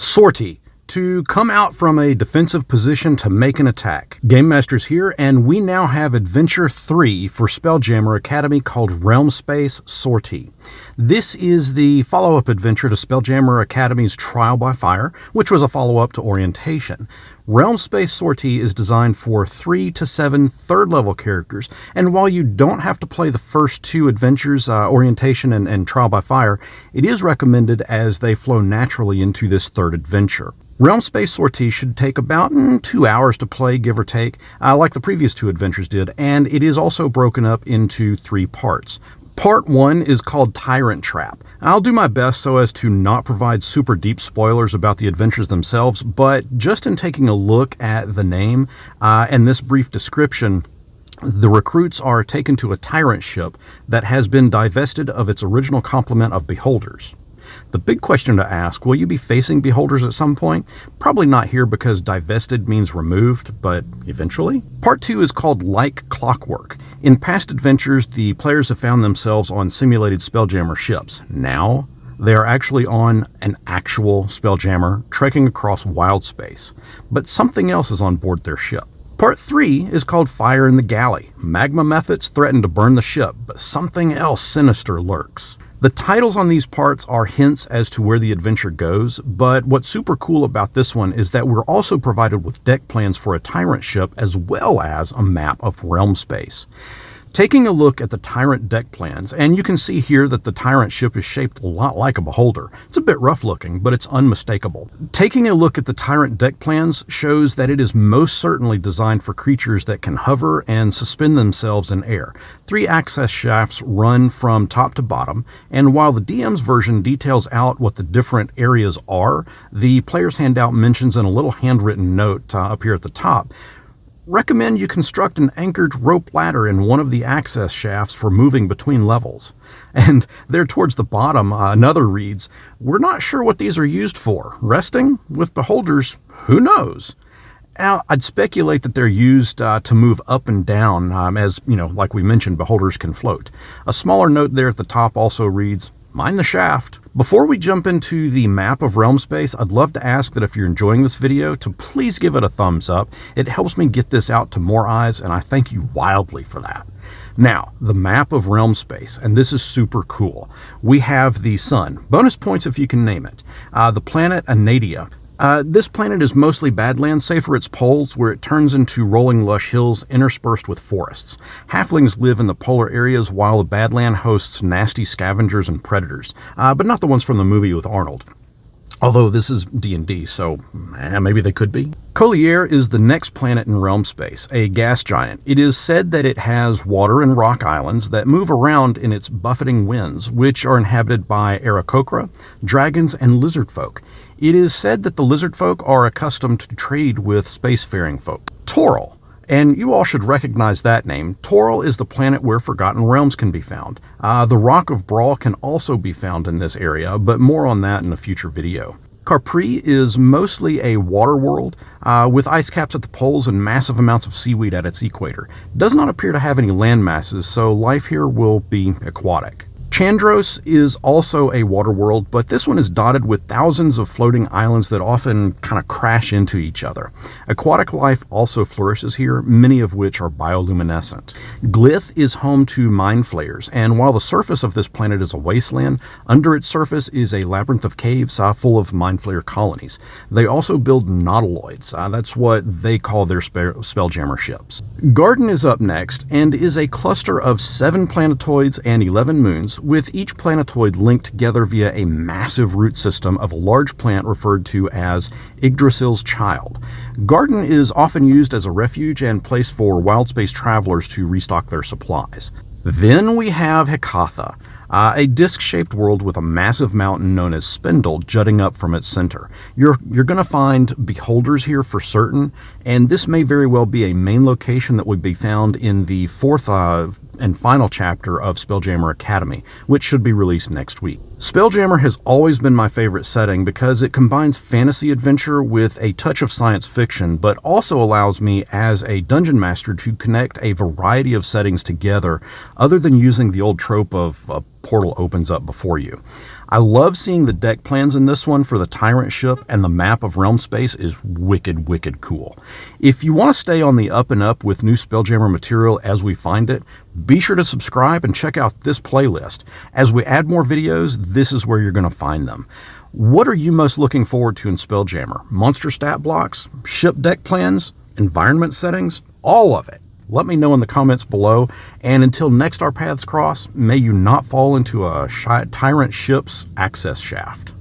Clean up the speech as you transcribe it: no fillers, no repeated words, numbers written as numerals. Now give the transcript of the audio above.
Sortie, to come out from a defensive position to make an attack. GameMasters here, and we now have Adventure 3 for Spelljammer Academy called Realmspace Sortie. This is the follow-up adventure to Spelljammer Academy's Trial by Fire, which was a follow-up to Orientation. Realmspace Sortie is designed for 3 to 7 third-level characters, and while you don't have to play the first two adventures, Orientation and Trial by Fire, it is recommended as they flow naturally into this third adventure. Realmspace Sortie should take about 2 hours to play, give or take, like the previous two adventures did, and it is also broken up into 3 parts. Part 1 is called Tyrant Trap. I'll do my best so as to not provide super deep spoilers about the adventures themselves, but just in taking a look at the name and this brief description, the recruits are taken to a tyrant ship that has been divested of its original complement of beholders. The big question to ask, will you be facing beholders at some point? Probably not here because divested means removed, but eventually. Part 2 is called Like Clockwork. In past adventures, the players have found themselves on simulated Spelljammer ships. Now, they are actually on an actual Spelljammer trekking across wild space. But something else is on board their ship. Part 3 is called Fire in the Galley. Magma methods threaten to burn the ship, but something else sinister lurks. The titles on these parts are hints as to where the adventure goes, but what's super cool about this one is that we're also provided with deck plans for a tyrant ship as well as a map of realm space. Taking a look at the Tyrant deck plans, and you can see here that the Tyrant ship is shaped a lot like a beholder. It's a bit rough looking, but it's unmistakable. Taking a look at the Tyrant deck plans shows that it is most certainly designed for creatures that can hover and suspend themselves in air. 3 access shafts run from top to bottom, and while the DM's version details out what the different areas are, the player's handout mentions in a little handwritten note up here at the top, recommend you construct an anchored rope ladder in one of the access shafts for moving between levels. And there towards the bottom, another reads, we're not sure what these are used for. Resting? With beholders? Who knows? Now, I'd speculate that they're used to move up and down, as, like we mentioned, beholders can float. A smaller note there at the top also reads, mind the shaft. Before we jump into the map of realm space, I'd love to ask that if you're enjoying this video to please give it a thumbs up. It helps me get this out to more eyes, and I thank you wildly for that. Now, the map of realm space, and this is super cool. We have the sun, bonus points if you can name it, the planet Anadia. This planet is mostly badlands, save for its poles, where it turns into rolling lush hills interspersed with forests. Halflings live in the polar areas, while the badland hosts nasty scavengers and predators, but not the ones from the movie with Arnold. Although this is D&D, so maybe they could be. Collier is the next planet in realm space, a gas giant. It is said that it has water and rock islands that move around in its buffeting winds, which are inhabited by Aarakocra, dragons, and lizard folk. It is said that the lizard folk are accustomed to trade with spacefaring folk. Toril. And you all should recognize that name. Toril is the planet where Forgotten Realms can be found. The Rock of Brawl can also be found in this area, but more on that in a future video. Capri is mostly a water world, with ice caps at the poles and massive amounts of seaweed at its equator. It does not appear to have any land masses, so life here will be aquatic. Chandros is also a water world, but this one is dotted with thousands of floating islands that often kind of crash into each other. Aquatic life also flourishes here, many of which are bioluminescent. Glyth is home to mind flayers, and while the surface of this planet is a wasteland, under its surface is a labyrinth of caves full of mind flayer colonies. They also build nautiloids. That's what they call their Spelljammer ships. Garden is up next, and is a cluster of 7 planetoids and 11 moons, with each planetoid linked together via a massive root system of a large plant referred to as Yggdrasil's Child. Garden is often used as a refuge and place for wild space travelers to restock their supplies. Then we have Hecatha, a disc-shaped world with a massive mountain known as Spindle jutting up from its center. You're going to find beholders here for certain, and this may very well be a main location that would be found in the 4th and final chapter of Spelljammer Academy, which should be released next week. Spelljammer has always been my favorite setting because it combines fantasy adventure with a touch of science fiction, but also allows me as a dungeon master to connect a variety of settings together other than using the old trope of a portal opens up before you. I love seeing the deck plans in this one for the Tyrant ship, and the map of Realmspace is wicked cool. If you want to stay on the up and up with new Spelljammer material as we find it, be sure to subscribe and check out this playlist. As we add more videos, this is where you're going to find them. What are you most looking forward to in Spelljammer? Monster stat blocks, ship deck plans, environment settings, all of it. Let me know in the comments below, and until next our paths cross, may you not fall into a Tyrant ship's access shaft.